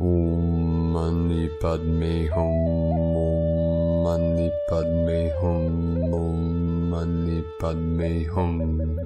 Om Mani Padme Hum, Om Mani Padme Hum, Om Mani Padme Hum.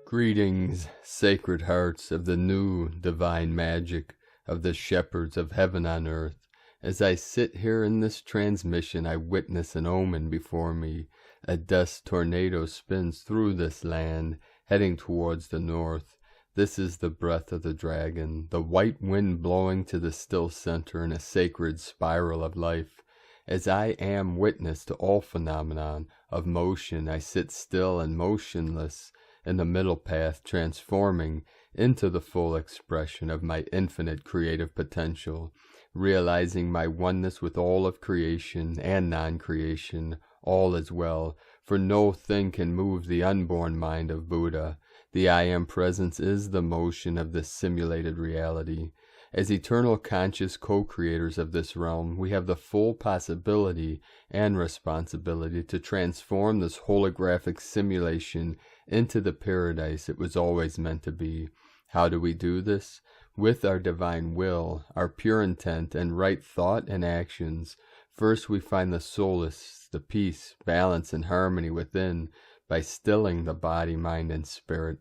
Greetings, sacred hearts of the new divine magic of the shepherds of heaven on earth. As I sit here in this transmission, I witness an omen before me. A dust tornado spins through this land, heading towards the north. This is the breath of the dragon, the white wind blowing to the still center in a sacred spiral of life. As I am witness to all phenomenon of motion, I sit still and motionless in the middle path, transforming into the full expression of my infinite creative potential, realizing my oneness with all of creation and non-creation. All is well, for no thing can move the unborn mind of Buddha. The I Am presence is the motion of this simulated reality. As eternal conscious co-creators of this realm, we have the full possibility and responsibility to transform this holographic simulation into the paradise it was always meant to be. How do we do this? With our divine will, our pure intent, and right thought and actions. First, we find the solace, the peace, balance, and harmony within by stilling the body, mind, and spirit,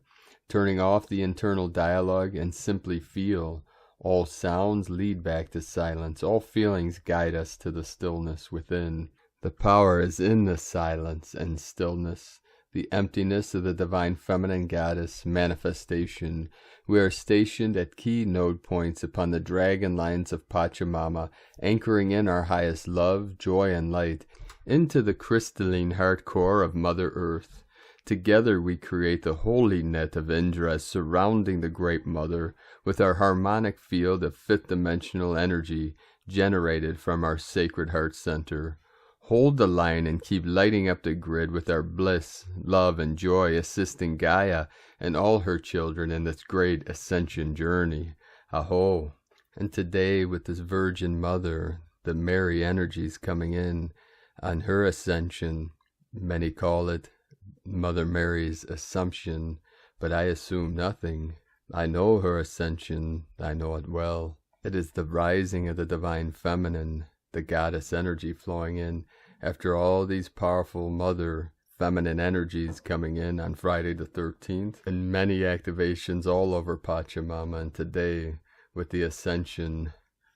turning off the internal dialogue and simply feel. All sounds lead back to silence. All feelings guide us to the stillness within. The power is in the silence and stillness, the emptiness of the divine feminine goddess manifestation. We are stationed at key node points upon the dragon lines of Pachamama, anchoring in our highest love, joy, and light into the crystalline heart core of Mother Earth. Together we create the holy net of Indras surrounding the Great Mother with our harmonic field of fifth-dimensional energy generated from our sacred heart center. Hold the line and keep lighting up the grid with our bliss, love, and joy, assisting Gaia and all her children in this great ascension journey. Aho! And today, with this Virgin Mother, the Mary energies coming in on her ascension, many call it Mother Mary's Assumption, but I assume nothing. I know her ascension, I know it well. It is the rising of the divine feminine, the goddess energy flowing in after all these powerful mother feminine energies coming in on Friday the 13th, and many activations all over Pachamama, and today with the ascension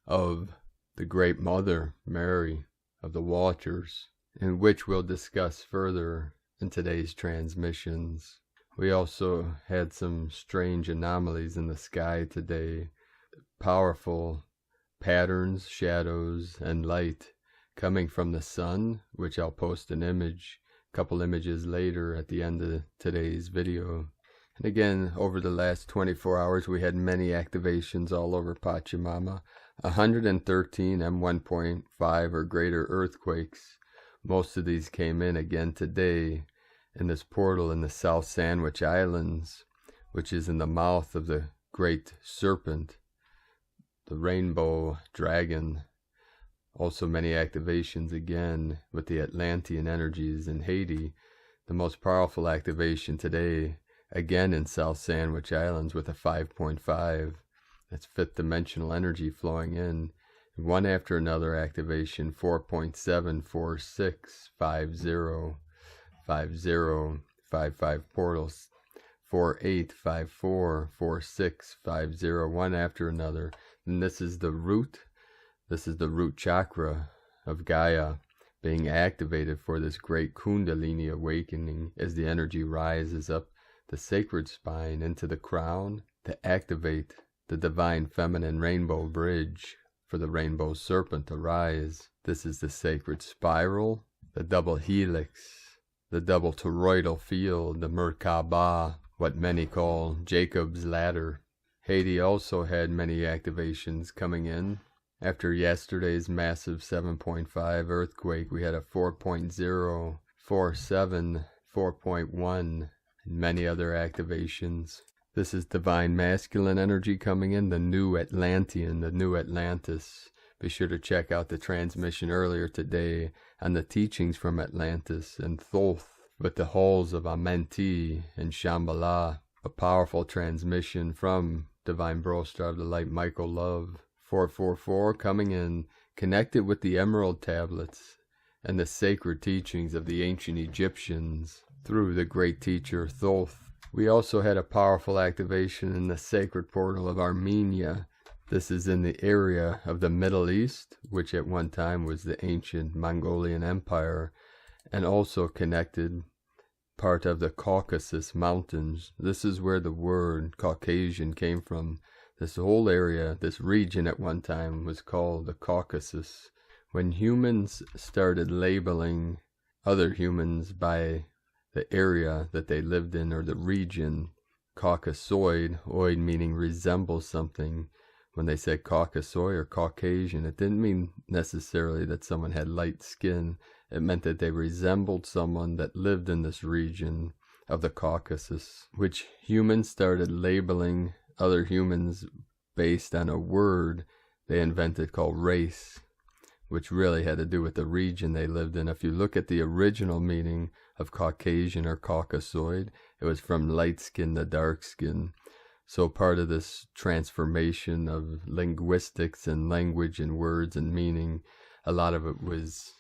of the Great Mother, Mary of the Watchers, in which we'll discuss further in today's transmissions. We also had some strange anomalies in the sky today, powerful patterns, shadows, and light coming from the sun, which I'll post an image, a couple images later at the end of today's video. And again, over the last 24 hours, we had many activations all over Pachamama, 113 M1.5 or greater earthquakes. Most of these came in again today in this portal in the South Sandwich Islands, which is in the mouth of the great serpent, the rainbow dragon. Also many activations again with the Atlantean energies in Haiti. The most powerful activation today, again in South Sandwich Islands with a 5.5. That's fifth dimensional energy flowing in. One after another activation, 4.74650, 55 portals, 48544650, one after another. And this is the root chakra of Gaia being activated for this great Kundalini awakening as the energy rises up the sacred spine into the crown to activate the divine feminine rainbow bridge for the rainbow serpent to rise. This is the sacred spiral, the double helix, the double toroidal field, the Merkaba, what many call Jacob's ladder. Haiti also had many activations coming in. After yesterday's massive 7.5 earthquake, we had a 4.0, 4.7, 4.1, and many other activations. This is divine masculine energy coming in, the new Atlantean, the new Atlantis. Be sure to check out the transmission earlier today on the teachings from Atlantis and Thoth with the halls of Amenti and Shambhala. A powerful transmission from Divine Bro Star of the Light, Michael Love, 444 coming in, connected with the emerald tablets and the sacred teachings of the ancient Egyptians through the great teacher Thoth. We also had a powerful activation in the sacred portal of Armenia. This is in the area of the Middle East, which at one time was the ancient Mongolian Empire, and also connected part of the Caucasus Mountains. This is where the word Caucasian came from. This whole area, this region at one time was called the Caucasus. When humans started labeling other humans by the area that they lived in or the region, Caucasoid, oid meaning resembles something. When they said Caucasoid or Caucasian, it didn't mean necessarily that someone had light skin. It meant that they resembled someone that lived in this region of the Caucasus, which humans started labeling other humans based on a word they invented called race, which really had to do with the region they lived in. If you look at the original meaning of Caucasian or Caucasoid, it was from light skin to dark skin. So part of this transformation of linguistics and language and words and meaning, a lot of it was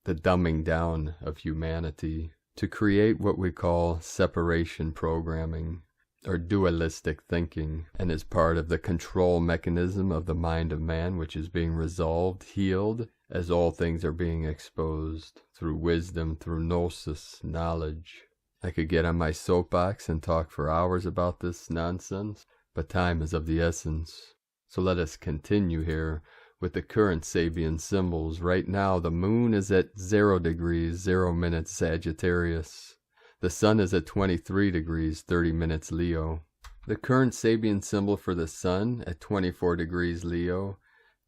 the dumbing down of humanity to create what we call separation programming or dualistic thinking, and is part of the control mechanism of the mind of man, which is being resolved, healed, as all things are being exposed through wisdom, through gnosis, knowledge. I could get on my soapbox and talk for hours about this nonsense, but time is of the essence. So let us continue here with the current Sabian symbols. Right now, the moon is at 0 degrees, 0 minutes Sagittarius. The sun is at 23 degrees, 30 minutes Leo. The current Sabian symbol for the sun at 24 degrees Leo,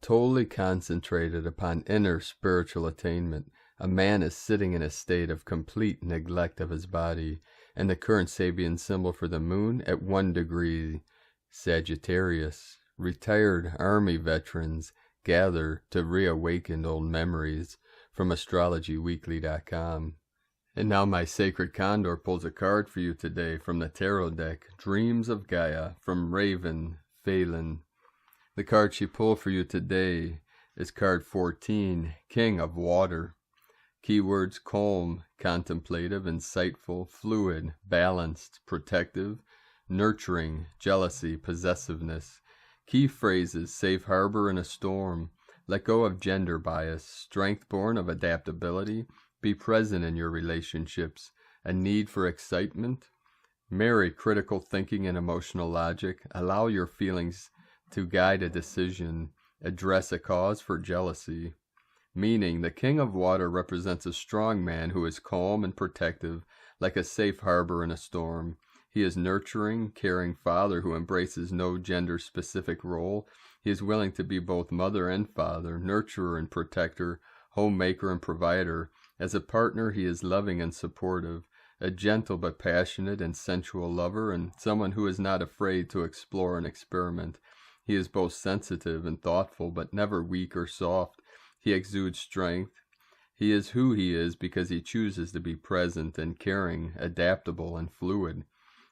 totally concentrated upon inner spiritual attainment. A man is sitting in a state of complete neglect of his body. And the current Sabian symbol for the moon at 1 degree Sagittarius. Retired army veterans gather to reawaken old memories, from astrologyweekly.com. And now my sacred condor pulls a card for you today from the tarot deck, Dreams of Gaia, from Raven Phelan. The card she pulled for you today is card 14, King of Water. Keywords: calm, contemplative, insightful, fluid, balanced, protective, nurturing, jealousy, possessiveness. Key phrases: safe harbor in a storm, let go of gender bias, strength born of adaptability, be present in your relationships, a need for excitement, marry critical thinking and emotional logic, allow your feelings to guide a decision, address a cause for jealousy. Meaning, the King of Water represents a strong man who is calm and protective, like a safe harbor in a storm. He is nurturing, caring father who embraces no gender-specific role. He is willing to be both mother and father, nurturer and protector, homemaker and provider. As a partner, he is loving and supportive, a gentle but passionate and sensual lover, and someone who is not afraid to explore and experiment. He is both sensitive and thoughtful, but never weak or soft. He exudes strength. He is who he is because he chooses to be present and caring, adaptable and fluid.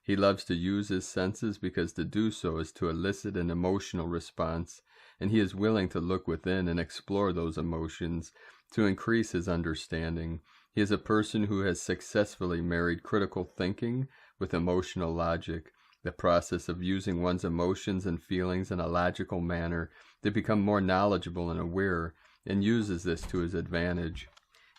He loves to use his senses because to do so is to elicit an emotional response, and he is willing to look within and explore those emotions to increase his understanding. He is a person who has successfully married critical thinking with emotional logic, the process of using one's emotions and feelings in a logical manner to become more knowledgeable and aware, and uses this to his advantage.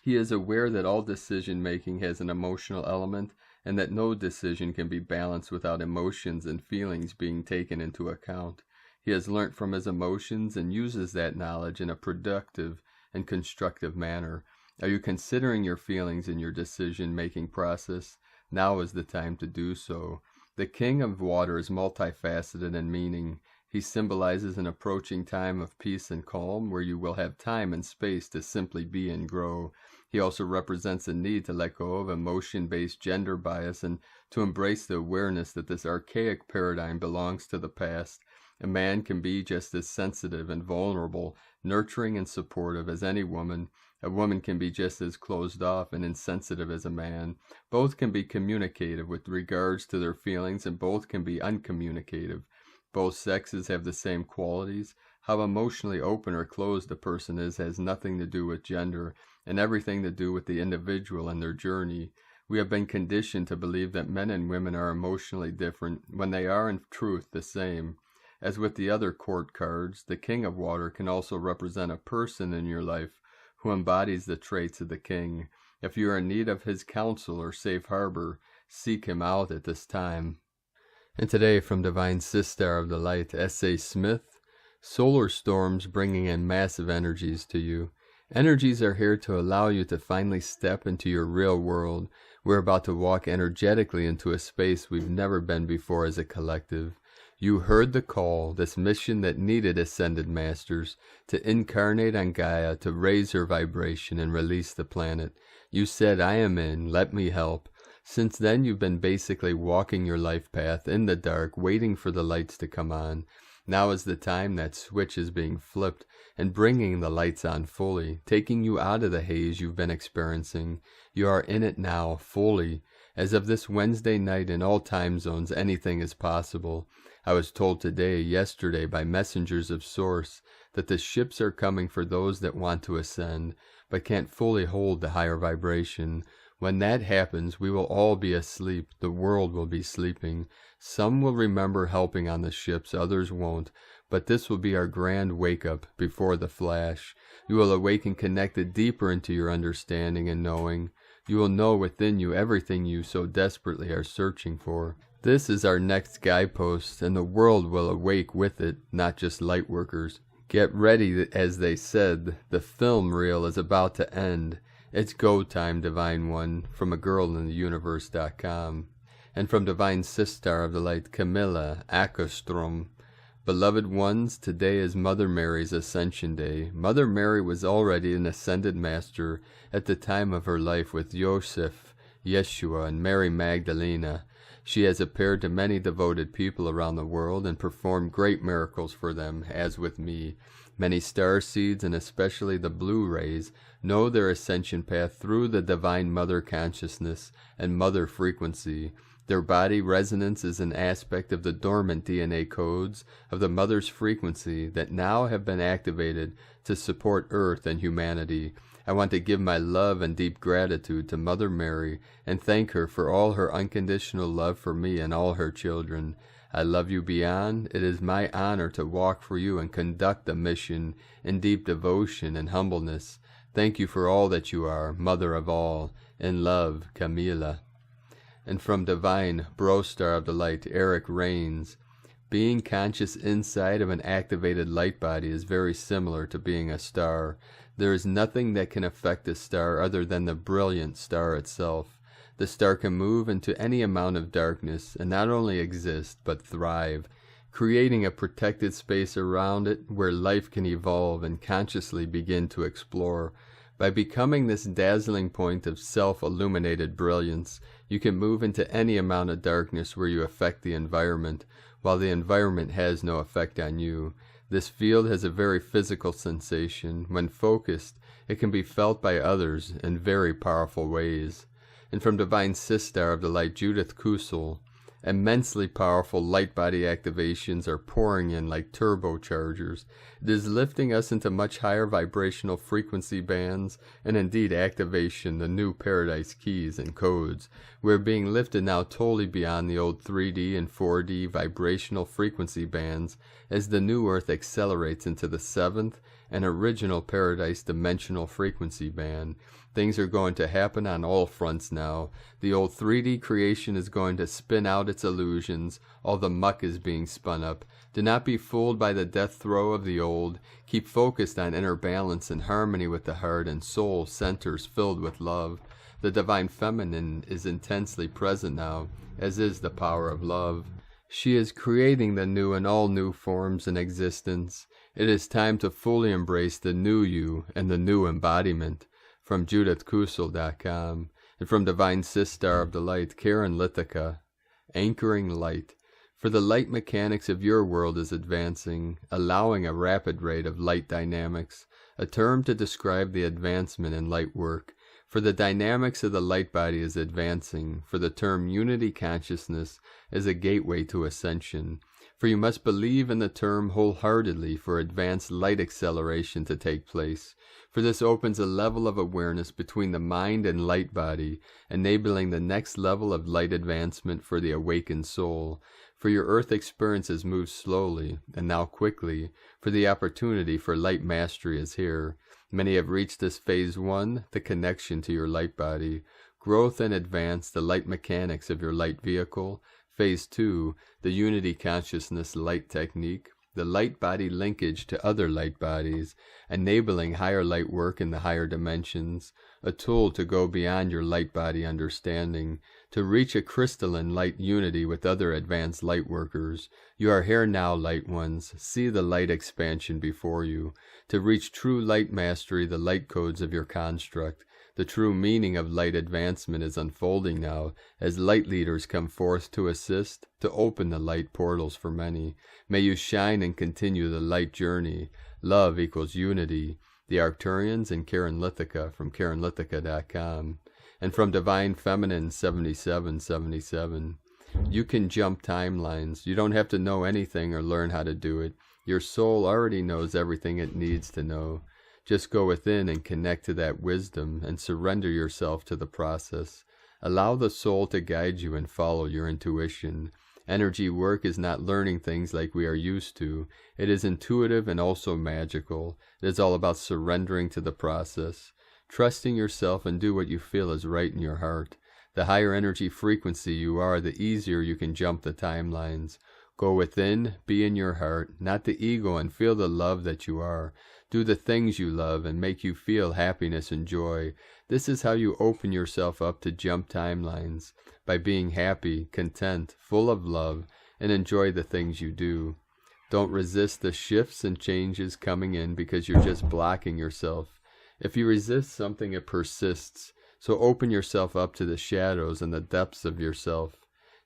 He is aware that all decision-making has an emotional element, and that no decision can be balanced without emotions and feelings being taken into account. He has learnt from his emotions and uses that knowledge in a productive and constructive manner. Are you considering your feelings in your decision-making process? Now is the time to do so. The King of Water is multifaceted in meaning. He symbolizes an approaching time of peace and calm where you will have time and space to simply be and grow. He also represents a need to let go of emotion-based gender bias and to embrace the awareness that this archaic paradigm belongs to the past. A man can be just as sensitive and vulnerable, nurturing and supportive as any woman. A woman can be just as closed off and insensitive as a man. Both can be communicative with regards to their feelings, and both can be uncommunicative. Both sexes have the same qualities. How emotionally open or closed a person is has nothing to do with gender and everything to do with the individual and their journey. We have been conditioned to believe that men and women are emotionally different when they are in truth the same. As with the other court cards, the King of Water can also represent a person in your life who embodies the traits of the king. If you are in need of his counsel or safe harbor, seek him out at this time. And today from Divine Sister of the Light, S.A. Smith, solar storms bringing in massive energies to you. Energies are here to allow you to finally step into your real world. We're about to walk energetically into a space we've never been before as a collective. You heard the call, this mission that needed ascended masters to incarnate on Gaia to raise her vibration and release the planet. You said, I am in, let me help. Since then, you've been basically walking your life path in the dark, waiting for the lights to come on. Now is the time that switch is being flipped and bringing the lights on fully, taking you out of the haze you've been experiencing. You are in it now, fully. As of this Wednesday night in all time zones, anything is possible. I was told today, yesterday, by messengers of Source, that the ships are coming for those that want to ascend, but can't fully hold the higher vibration. When that happens, we will all be asleep. The world will be sleeping. Some will remember helping on the ships, others won't. But this will be our grand wake-up before the flash. You will awaken connected deeper into your understanding and knowing. You will know within you everything you so desperately are searching for. This is our next guidepost, and the world will awake with it, not just lightworkers. Get ready, as they said. The film reel is about to end. It's go time, Divine One, from agirlintheuniverse.com. And from Divine Sister of the Light, Camilla Akostrom. Beloved ones, today is Mother Mary's Ascension Day. Mother Mary was already an ascended master at the time of her life with Joseph, Yeshua, and Mary Magdalena. She has appeared to many devoted people around the world and performed great miracles for them, as with me. Many star seeds, and especially the blue rays, know their ascension path through the Divine Mother consciousness and Mother frequency. Their body resonance is an aspect of the dormant DNA codes of the Mother's frequency that now have been activated to support Earth and humanity. I want to give my love and deep gratitude to Mother Mary and thank her for all her unconditional love for me and all her children. I love you beyond. It is my honor to walk for you and conduct the mission in deep devotion and humbleness. Thank you for all that you are, Mother of all. In love, Camilla. And from Divine Brostar of the Light, Eric Rains. Being conscious inside of an activated light body is very similar to being a star. There is nothing that can affect a star other than the brilliant star itself. The star can move into any amount of darkness and not only exist, but thrive, creating a protected space around it where life can evolve and consciously begin to explore. By becoming this dazzling point of self-illuminated brilliance, you can move into any amount of darkness where you affect the environment, while the environment has no effect on you. This field has a very physical sensation. When focused, it can be felt by others in very powerful ways. And from Divine Sister of the Light, Judith Kusel, immensely powerful light body activations are pouring in like turbochargers. It is lifting us into much higher vibrational frequency bands, and indeed activation, the new paradise keys and codes. We're being lifted now totally beyond the old 3D and 4D vibrational frequency bands as the new earth accelerates into the 7th and original paradise dimensional frequency band. Things are going to happen on all fronts now. The old 3D creation is going to spin out its illusions. All the muck is being spun up. Do not be fooled by the death throe of the old. Keep focused on inner balance and harmony with the heart and soul centers filled with love. The Divine Feminine is intensely present now, as is the power of love. She is creating the new in all new forms in existence. It is time to fully embrace the new you and the new embodiment. From JudithKusel.com, and from Divine Sister of the Light, Karen Lithica, Anchoring Light. For the light mechanics of your world is advancing, allowing a rapid rate of light dynamics, a term to describe the advancement in light work. For the dynamics of the light body is advancing, for the term unity consciousness is a gateway to ascension. For you must believe in the term wholeheartedly for advanced light acceleration to take place. For this opens a level of awareness between the mind and light body, enabling the next level of light advancement for the awakened soul. For your earth experiences move slowly, and now quickly, for the opportunity for light mastery is here. Many have reached this phase 1, the connection to your light body. Growth and advance, the light mechanics of your light vehicle. Phase 2, the unity consciousness light technique. The light body linkage to other light bodies, enabling higher light work in the higher dimensions, a tool to go beyond your light body understanding, to reach a crystalline light unity with other advanced light workers. You are here now, light ones. See the light expansion before you. To reach true light mastery, the light codes of your construct. The true meaning of light advancement is unfolding now, as light leaders come forth to assist, to open the light portals for many. May you shine and continue the light journey. Love equals unity. The Arcturians and Karen Lithica from KarenLithica.com. And from Divine Feminine 7777. You can jump timelines. You don't have to know anything or learn how to do it. Your soul already knows everything it needs to know. Just go within and connect to that wisdom and surrender yourself to the process. Allow the soul to guide you and follow your intuition. Energy work is not learning things like we are used to. It is intuitive and also magical. It is all about surrendering to the process, trusting yourself, and do what you feel is right in your heart. The higher energy frequency you are, the easier you can jump the timelines. Go within, be in your heart, not the ego, and feel the love that you are. Do the things you love and make you feel happiness and joy. This is how you open yourself up to jump timelines, by being happy, content, full of love, and enjoy the things you do. Don't resist the shifts and changes coming in because you're just blocking yourself. If you resist something, it persists. So open yourself up to the shadows and the depths of yourself.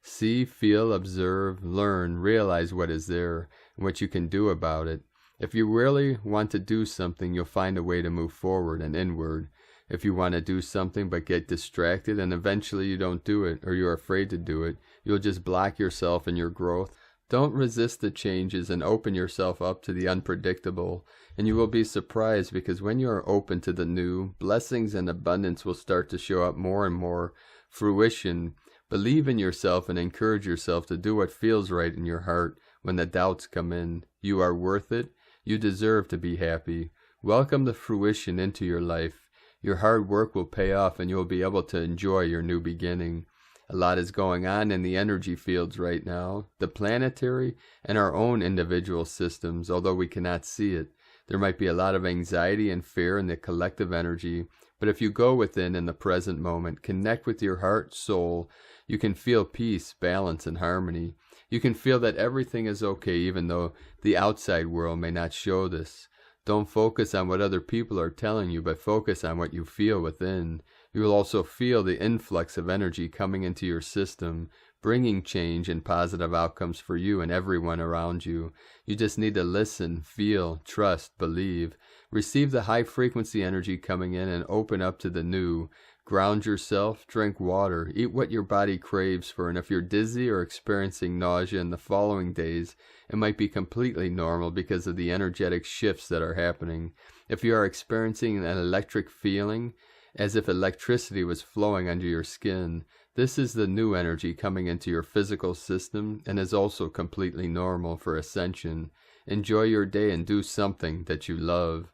See, feel, observe, learn, realize what is there and what you can do about it. If you really want to do something, you'll find a way to move forward and inward. If you want to do something but get distracted and eventually you don't do it, or you're afraid to do it, you'll just block yourself in your growth. Don't resist the changes and open yourself up to the unpredictable, and you will be surprised, because when you are open to the new, blessings and abundance will start to show up more and more. Fruition. Believe in yourself and encourage yourself to do what feels right in your heart when the doubts come in. You are worth it. You deserve to be happy. Welcome the fruition into your life. Your hard work will pay off and you will be able to enjoy your new beginning. A lot is going on in the energy fields right now, the planetary and our own individual systems, although we cannot see it. There might be a lot of anxiety and fear in the collective energy, but if you go within in the present moment, connect with your heart, soul, you can feel peace, balance, and harmony. You can feel that everything is okay even though the outside world may not show this. Don't focus on what other people are telling you, but focus on what you feel within. You will also feel the influx of energy coming into your system, bringing change and positive outcomes for you and everyone around you. You just need to listen, feel, trust, believe. Receive the high frequency energy coming in and open up to the new. Ground yourself, drink water, eat what your body craves for, and if you're dizzy or experiencing nausea in the following days, it might be completely normal because of the energetic shifts that are happening. If you are experiencing an electric feeling, as if electricity was flowing under your skin, this is the new energy coming into your physical system and is also completely normal for ascension. Enjoy your day and do something that you love.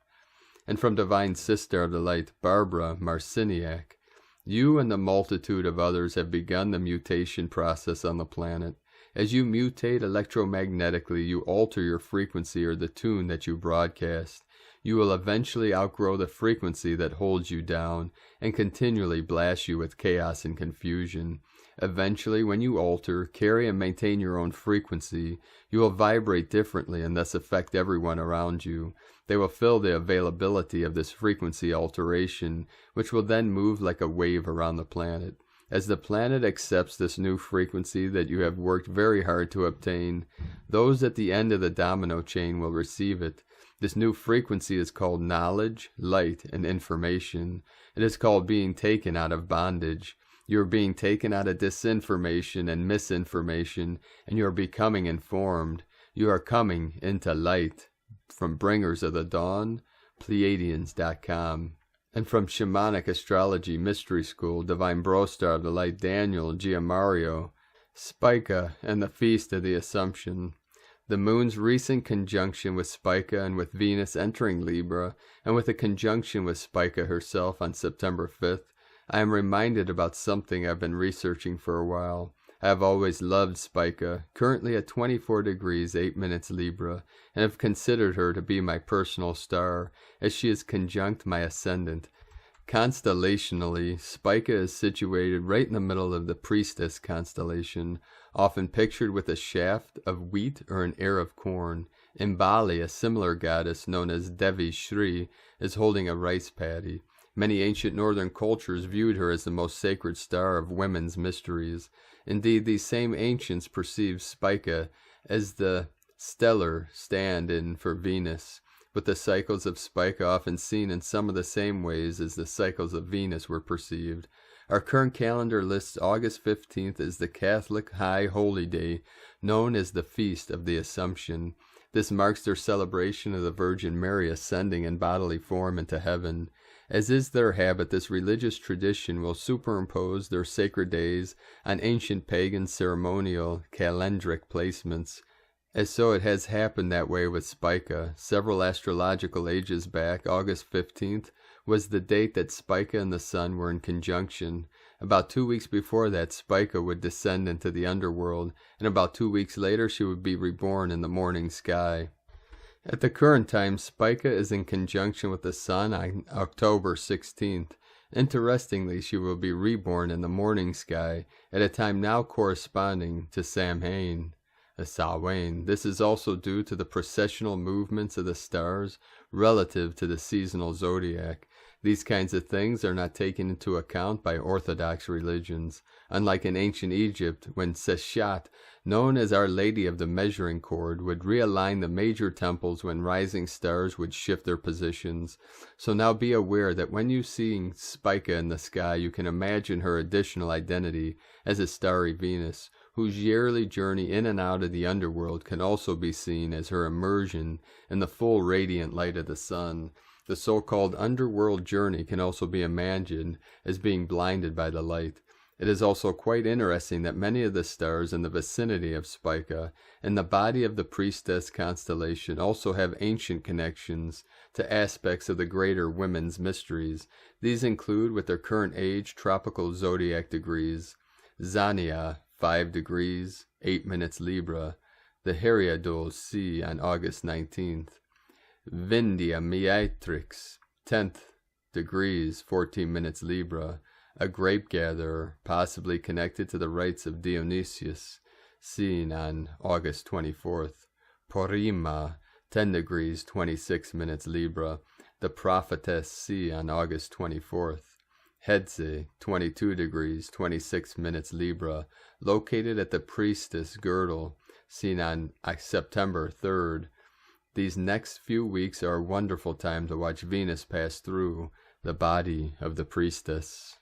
And from Divine Sister of the Light, Barbara Marciniak, you and the multitude of others have begun the mutation process on the planet. As you mutate electromagnetically, you alter your frequency or the tune that you broadcast. You will eventually outgrow the frequency that holds you down and continually blasts you with chaos and confusion. Eventually, when you alter, carry and maintain your own frequency, you will vibrate differently and thus affect everyone around you. They will feel the availability of this frequency alteration, which will then move like a wave around the planet. As the planet accepts this new frequency that you have worked very hard to obtain, those at the end of the domino chain will receive it. This new frequency is called knowledge, light, and information. It is called being taken out of bondage. You are being taken out of disinformation and misinformation, and you are becoming informed. You are coming into light. From Bringers of the Dawn, Pleiadians.com. And from Shamanic Astrology Mystery School, Divine Brostar of the Light Daniel Giamario, Spica and the Feast of the Assumption. The moon's recent conjunction with Spica and with Venus entering Libra, and with a conjunction with Spica herself on September 5th, I am reminded about something I've been researching for a while. I have always loved Spica, currently at 24 degrees 8 minutes Libra, and have considered her to be my personal star, as she is conjunct my ascendant. Constellationally, Spica is situated right in the middle of the priestess constellation, often pictured with a shaft of wheat or an ear of corn. In Bali, a similar goddess known as Devi Shri is holding a rice paddy. Many ancient northern cultures viewed her as the most sacred star of women's mysteries. Indeed, these same ancients perceived Spica as the stellar stand-in for Venus, with the cycles of Spica often seen in some of the same ways as the cycles of Venus were perceived. Our current calendar lists August 15th as the Catholic High Holy Day, known as the Feast of the Assumption. This marks their celebration of the Virgin Mary ascending in bodily form into heaven. As is their habit, this religious tradition will superimpose their sacred days on ancient pagan ceremonial calendric placements. As so it has happened that way with Spica. Several astrological ages back, August 15th was the date that Spica and the sun were in conjunction. About 2 weeks before that, Spica would descend into the underworld, and about 2 weeks later she would be reborn in the morning sky. At the current time, Spica is in conjunction with the sun on October 16th. Interestingly, she will be reborn in the morning sky at a time now corresponding to Samhain. Samhain. This is also due to the processional movements of the stars relative to the seasonal zodiac. These kinds of things are not taken into account by Orthodox religions, unlike in ancient Egypt, when Seshat, known as Our Lady of the Measuring Cord, would realign the major temples when rising stars would shift their positions. So now be aware that when you see Spica in the sky, you can imagine her additional identity as a starry Venus, whose yearly journey in and out of the underworld can also be seen as her immersion in the full radiant light of the sun. The so-called underworld journey can also be imagined as being blinded by the light. It is also quite interesting that many of the stars in the vicinity of Spica and the body of the priestess constellation also have ancient connections to aspects of the greater women's mysteries. These include, with their current age, tropical zodiac degrees: Zania, 5 degrees, 8 minutes Libra, the Heriadol Sea on August 19th, Vindia Meatrix, 10th degrees, 14 minutes Libra, a grape gatherer, possibly connected to the rites of Dionysius, seen on August 24th, Porima, 10 degrees, 26 minutes Libra, the prophetess Sea on August 24th, Hedze, 22 degrees, 26 minutes Libra, located at the priestess girdle, seen on September 3rd. These next few weeks are a wonderful time to watch Venus pass through the body of the priestess.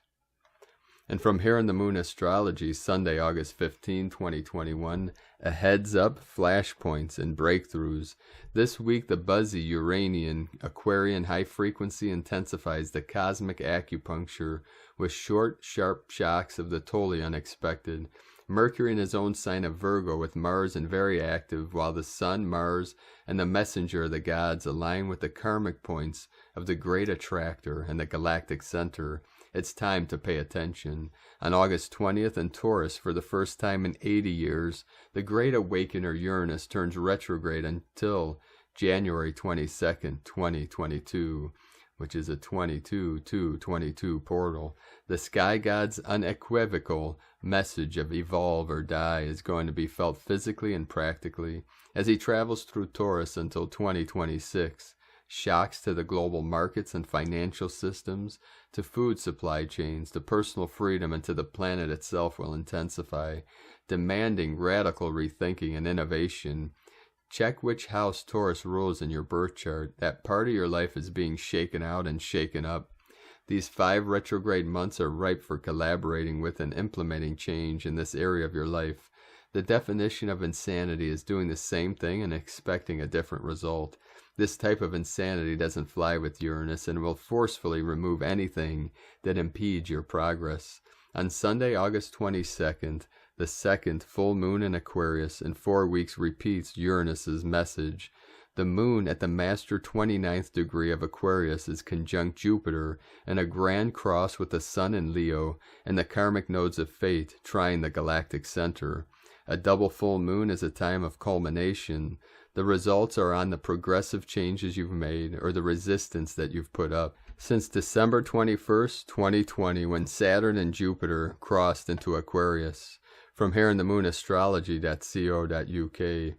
And from Here in the Moon Astrology, Sunday, August 15, 2021, a heads up, flashpoints, and breakthroughs. This week, the buzzy Uranian Aquarian high frequency intensifies the cosmic acupuncture with short, sharp shocks of the totally unexpected. Mercury in his own sign of Virgo with Mars and very active, while the Sun, Mars, and the messenger of the gods align with the karmic points of the great attractor and the galactic center. It's time to pay attention. On August 20th in Taurus, for the first time in 80 years, the great awakener Uranus turns retrograde until January 22nd, 2022, which is a 22-2-22 portal. The sky god's unequivocal message of evolve or die is going to be felt physically and practically as he travels through Taurus until 2026. Shocks to the global markets and financial systems, to food supply chains, to personal freedom, and to the planet itself will intensify, demanding radical rethinking and innovation. Check which house Taurus rules in your birth chart. That part of your life is being shaken out and shaken up. These 5 retrograde months are ripe for collaborating with and implementing change in this area of your life. The definition of insanity is doing the same thing and expecting a different result. This type of insanity doesn't fly with Uranus and will forcefully remove anything that impedes your progress. On Sunday, August 22nd, the second full moon in Aquarius in 4 weeks repeats Uranus's message. The moon at the master 29th degree of Aquarius is conjunct Jupiter in a grand cross with the sun in Leo and the karmic nodes of fate trying the galactic center. A double full moon is a time of culmination. The results are on the progressive changes you've made or the resistance that you've put up. Since December 21st, 2020, when Saturn and Jupiter crossed into Aquarius. From here in the moon astrology.co.uk.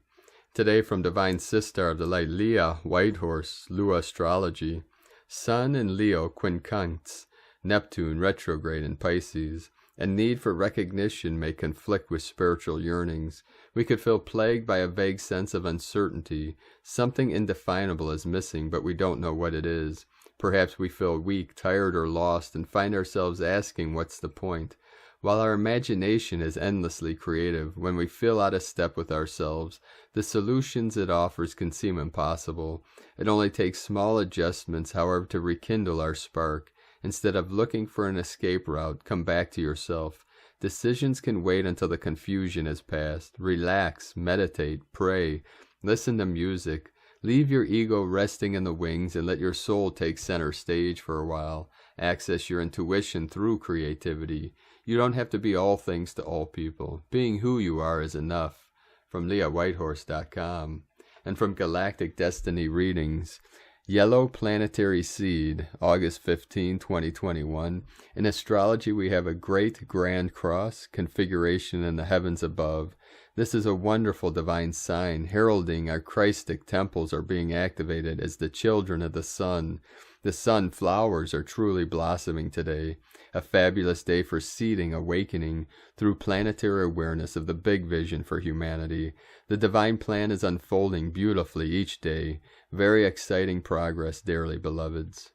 Today from Divine Sister of the Light, Leah Whitehorse, Lua Astrology. Sun in Leo quincunx, Neptune retrograde in Pisces. A need for recognition may conflict with spiritual yearnings. We could feel plagued by a vague sense of uncertainty. Something indefinable is missing, but we don't know what it is. Perhaps we feel weak, tired, or lost, and find ourselves asking, what's the point? While our imagination is endlessly creative, when we feel out of step with ourselves, the solutions it offers can seem impossible. It only takes small adjustments, however, to rekindle our spark. Instead of looking for an escape route, come back to yourself. Decisions can wait until the confusion has passed. Relax, meditate, pray, listen to music. Leave your ego resting in the wings and let your soul take center stage for a while. Access your intuition through creativity. You don't have to be all things to all people. Being who you are is enough. From LeahWhitehorse.com. And from Galactic Destiny Readings. Yellow Planetary Seed, August 15, 2021. In astrology, we have a great grand cross configuration in the heavens above. This is a wonderful divine sign, heralding our Christic temples are being activated as the children of the sun. The sunflowers are truly blossoming today. A fabulous day for seeding awakening through planetary awareness of the big vision for humanity. The divine plan is unfolding beautifully each day. Very exciting progress, dearly beloveds.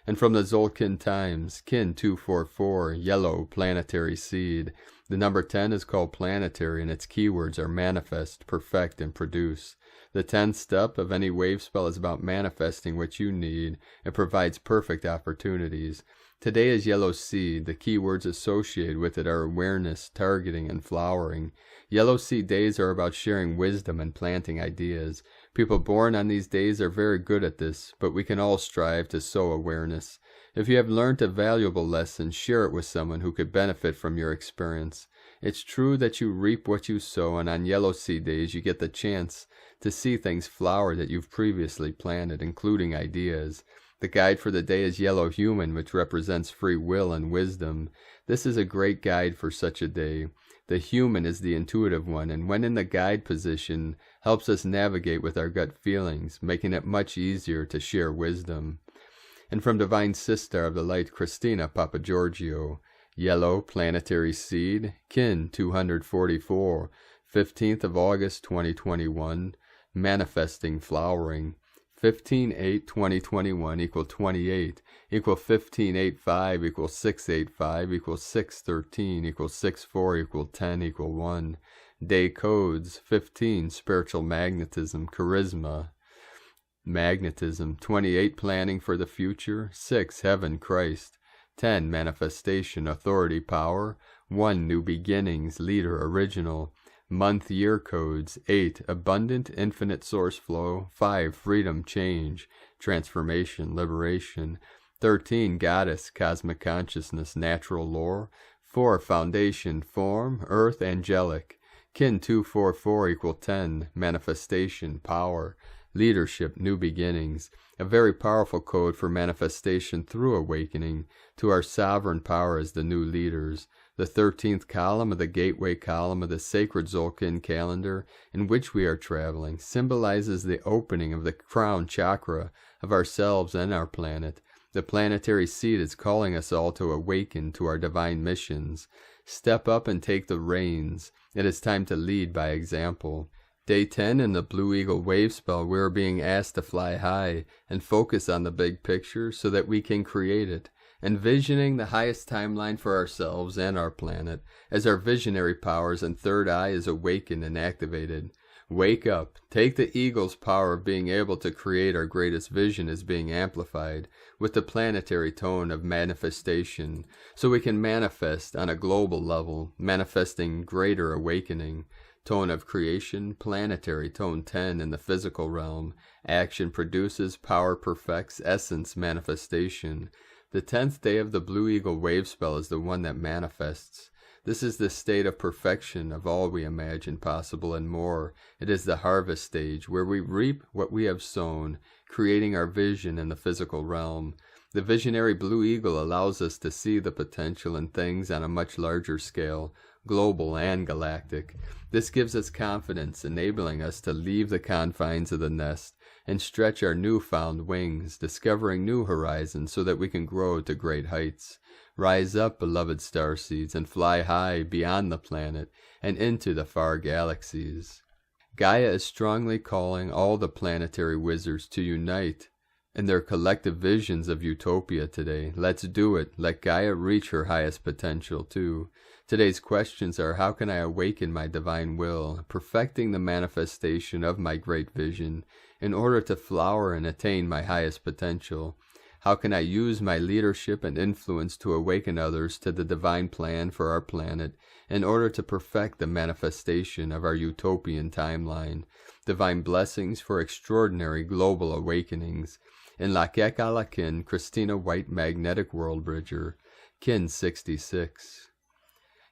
And from the Zolkin Times, Kin 244, Yellow Planetary Seed. The number 10 is called planetary, and its keywords are manifest, perfect, and produce. The 10th step of any wave spell is about manifesting what you need. It provides perfect opportunities. Today is Yellow Seed. The keywords associated with it are awareness, targeting, and flowering. Yellow Seed days are about sharing wisdom and planting ideas. People born on these days are very good at this, but we can all strive to sow awareness. If you have learned a valuable lesson, share it with someone who could benefit from your experience. It's true that you reap what you sow, and on Yellow Seed days you get the chance to see things flower that you've previously planted, including ideas. The guide for the day is Yellow Human, which represents free will and wisdom. This is a great guide for such a day. The human is the intuitive one, and when in the guide position, helps us navigate with our gut feelings, making it much easier to share wisdom. And from Divine Sister of the Light, Christina Papagiorgio, Yellow Planetary Seed, Kin 244, 15th of August 2021, Manifesting Flowering. 15/8/2021 equal 28 equal 15/8/5 equal 6/8/5 equal 6/13 equal 6/4 equal 10 equal 1. Day codes 15 spiritual magnetism, charisma, magnetism. 28 planning for the future. 6 heaven, Christ. 10 manifestation, authority, power. 1 new beginnings, leader, original. Month year codes 8 abundant infinite source flow. 5 freedom, change, transformation, liberation. 13 goddess, cosmic consciousness, natural lore. 4 foundation, form, earth, angelic. Kin 244 equal 10 manifestation, power, leadership, new beginnings. A very powerful code for manifestation through awakening to our sovereign power as the new leaders. The 13th column of the gateway column of the sacred Zolkin calendar in which we are traveling symbolizes the opening of the crown chakra of ourselves and our planet. The planetary seed is calling us all to awaken to our divine missions. Step up and take the reins. It is time to lead by example. Day 10 in the Blue Eagle wave spell, we are being asked to fly high and focus on the big picture so that we can create it. envisioning the highest timeline for ourselves and our planet as our visionary powers and third eye is awakened and activated. Wake up. Take the eagle's power of being able to create our greatest vision is being amplified with the planetary tone of manifestation, so we can manifest on a global level, manifesting greater awakening. Tone of creation, planetary, tone 10 in the physical realm. Action produces, power perfects, essence manifestation. The 10th day of the Blue Eagle wave spell is the one that manifests. This is the state of perfection of all we imagine possible and more. It is the harvest stage where we reap what we have sown, creating our vision in the physical realm. The visionary Blue Eagle allows us to see the potential in things on a much larger scale, global and galactic. This gives us confidence, enabling us to leave the confines of the nest and stretch our newfound wings, discovering new horizons so that we can grow to great heights. Rise up, beloved starseeds, and fly high beyond the planet and into the far galaxies. Gaia is strongly calling all the planetary wizards to unite in their collective visions of utopia today. Let's do it. Let Gaia reach her highest potential too. Today's questions are: how can I awaken my divine will, perfecting the manifestation of my great vision in order to flower and attain my highest potential? How can I use my leadership and influence to awaken others to the divine plan for our planet in order to perfect the manifestation of our utopian timeline? Divine blessings for extraordinary global awakenings. In Lakek Alakin, Christina White Magnetic World Bridger, Kin 66.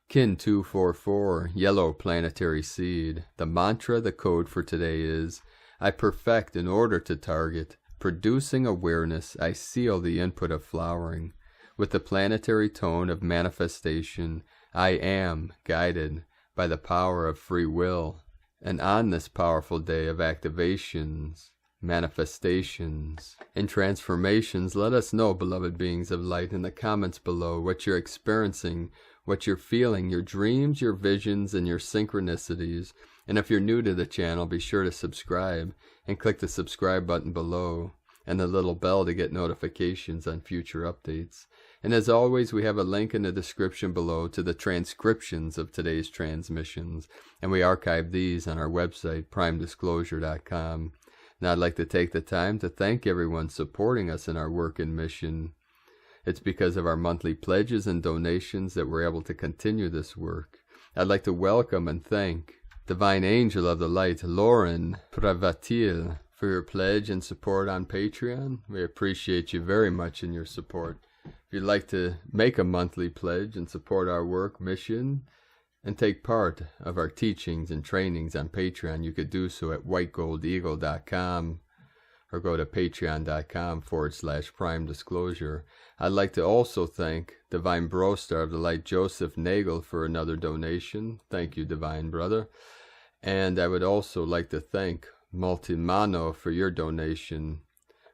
Kin 244, Yellow Planetary Seed. The mantra, the code for today is: I perfect in order to target. Producing awareness, I seal the input of flowering. With the planetary tone of manifestation, I am guided by the power of free will. And on this powerful day of activations, manifestations, and transformations, let us know, beloved beings of light, in the comments below what you're experiencing, what you're feeling, your dreams, your visions, and your synchronicities. And if you're new to the channel, be sure to subscribe and click the subscribe button below and the little bell to get notifications on future updates. And as always, we have a link in the description below to the transcriptions of today's transmissions, and we archive these on our website, primedisclosure.com. Now I'd like to take the time to thank everyone supporting us in our work and mission. It's because of our monthly pledges and donations that we're able to continue this work. I'd like to welcome and thank Divine Angel of the Light, Lauren Pravatil, for your pledge and support on Patreon. We appreciate you very much in your support. If you'd like to make a monthly pledge and support our work, mission, and take part of our teachings and trainings on Patreon, you could do so at whitegoldeagle.com or go to patreon.com/Prime Disclosure. I'd like to also thank Divine Brostar of the Light, Joseph Nagel, for another donation. Thank you, Divine Brother. And I would also like to thank Multimano for your donation.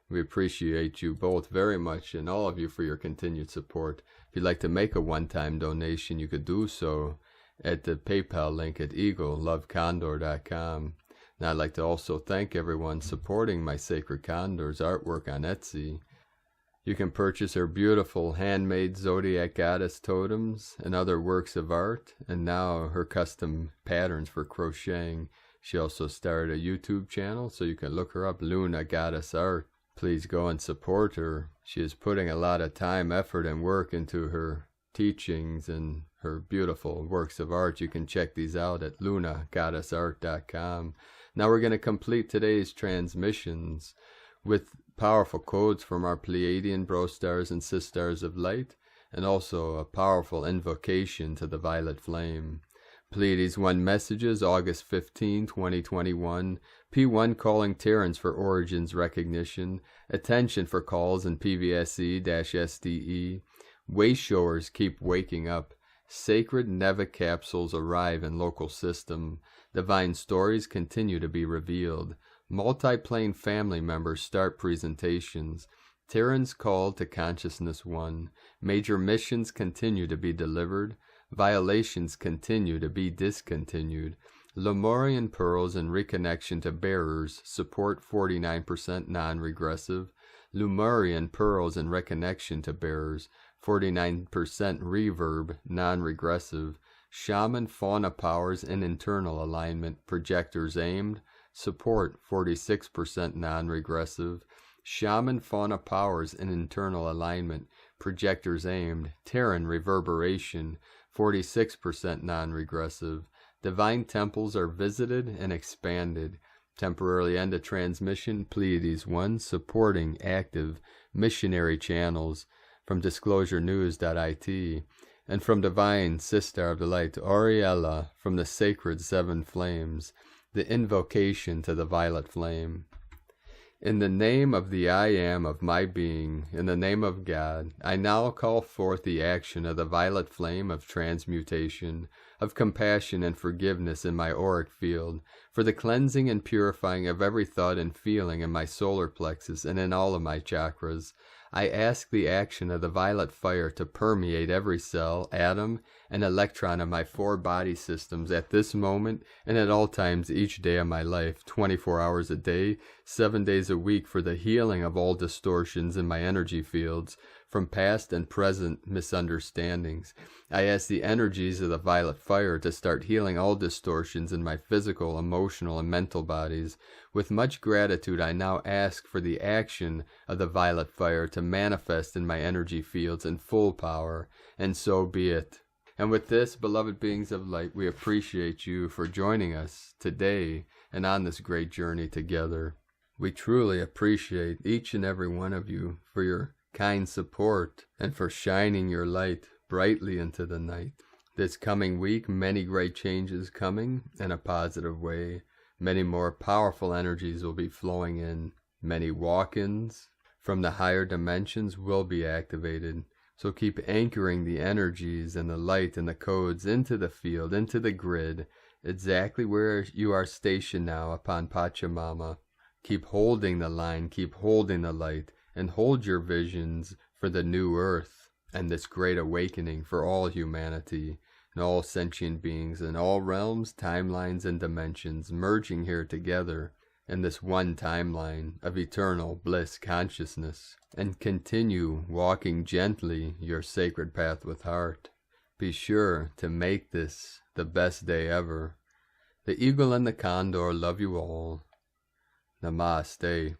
We appreciate you both very much, and all of you for your continued support. If you'd like to make a one-time donation, you could do so at the PayPal link at eaglelovecondor.com. Now I'd like to also thank everyone supporting my Sacred Condors artwork on Etsy. You can purchase her beautiful handmade Zodiac Goddess totems and other works of art, and now her custom patterns for crocheting. She also started a YouTube channel, so you can look her up, Luna Goddess Art. Please go and support her. She is putting a lot of time, effort, and work into her teachings and her beautiful works of art. You can check these out at lunagoddessart.com. Now we're going to complete today's transmissions with powerful codes from our Pleiadian Brostars and Sisters of Light, and also a powerful invocation to the Violet Flame. Pleiades 1 messages, August 15, 2021. P1 calling Terrans for origins recognition. Attention for calls in PVSE-SDE. Wayshowers keep waking up. Sacred Neva capsules arrive in local system. Divine stories continue to be revealed. Multi-plane family members start presentations. Terrans called to Consciousness 1. Major missions continue to be delivered. Violations continue to be discontinued. Lemurian pearls in reconnection to bearers support 49% non-regressive. Lemurian pearls in reconnection to bearers 49% reverb, non-regressive. Shaman fauna powers in internal alignment, projectors aimed. Support 46% non-regressive. Shaman fauna powers in internal alignment, projectors aimed. Terran reverberation 46% non-regressive. Divine temples are visited and expanded. Temporarily end a transmission, Pleiades 1 supporting active missionary channels from disclosurenews.it. And from Divine Sister of the Light, Auriella, from the Sacred Seven Flames, the invocation to the Violet Flame. In the name of the I Am of my being, in the name of God, I now call forth the action of the Violet Flame of transmutation, of compassion and forgiveness in my auric field, for the cleansing and purifying of every thought and feeling in my solar plexus and in all of my chakras. I ask the action of the violet fire to permeate every cell, atom, and electron of my 4 body systems at this moment and at all times each day of my life, 24 hours a day, 7 days a week, for the healing of all distortions in my energy fields from past and present misunderstandings. I ask the energies of the violet fire to start healing all distortions in my physical, emotional, and mental bodies. With much gratitude, I now ask for the action of the violet fire to manifest in my energy fields in full power, and so be it. And with this, beloved beings of light, we appreciate you for joining us today and on this great journey together. We truly appreciate each and every one of you for your kind support and for shining your light brightly into the night. This coming week, many great changes coming in a positive way. Many more powerful energies will be flowing in. Many walk-ins from the higher dimensions will be activated. So keep anchoring the energies and the light and the codes into the field, into the grid, exactly where you are stationed now upon Pachamama. Keep holding the line, keep holding the light, and hold your visions for the new earth and this great awakening for all humanity and all sentient beings in all realms, timelines, and dimensions, merging here together in this one timeline of eternal bliss consciousness. And continue walking gently your sacred path with heart. Be sure to make this the best day ever. The eagle and the condor love you all. Namaste.